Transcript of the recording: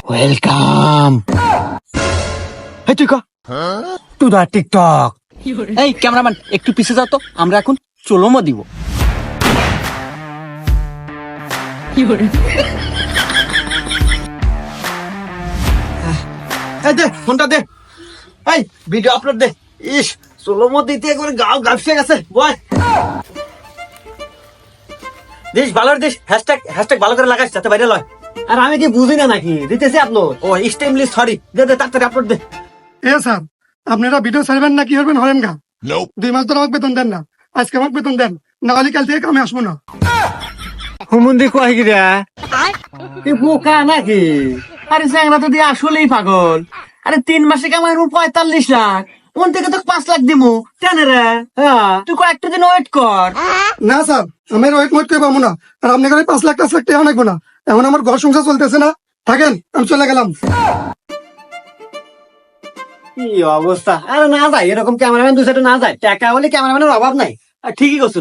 Welcome. এই তুই ক টু দা টিকটক। এই ক্যামেরাম্যান একটু পিছে যাও তো, আমরা এখন চলোমো দিব। এই দে ফোনটা দে, এই ভিডিও আপলোড দে। ইস চলোমো দিতে একবার গাও গাপসে গেছে। বয় দেশ ভালোর দেশ, হ্যাশট্যাগ ভালো করে লাগাইস যাতে বাইরে লয়। আর আমি কি বুঝি না নাকি দিতেছি আপলোড। ও এক্সট্রিমলি সরি, দে দে তাড়াতাড়ি আপলোড দে। এ স্যার, আপনারা ভিডিও ছাড়বেন না কি করবেন হরেন গা? 2 মাস ধরে আমাকে বেতন দেন না, আজকে আমাকে বেতন দেন, না হলে কাল থেকে কামে আসবো না। হুমুন্দি কয় কি রে, তুই বোকা নাকি? আরে চ্যাংরা তো দিয়ে আসলেই পাগল। আরে 3 মাসে কামাই 45 লাখ, ওন থেকে তো 5 লাখ দিমু কেন রে? তুই কয়েকটা দিন ওয়েট কর। না স্যার, আমি ওয়েট মোট করে পাবো না। আর আপনি করে 5 লাখ টাকা লাগবো না। এখন আমার ঘর সংসার চলতেছে না, থাকেন, আমি চলে গেলাম। কি অবস্থা! আরে না যায় এরকম ক্যামেরাম্যান 2 সাইডে না যায়, টাকা হলে ক্যামেরাম্যানের অভাব নাই। আর ঠিকই করছো।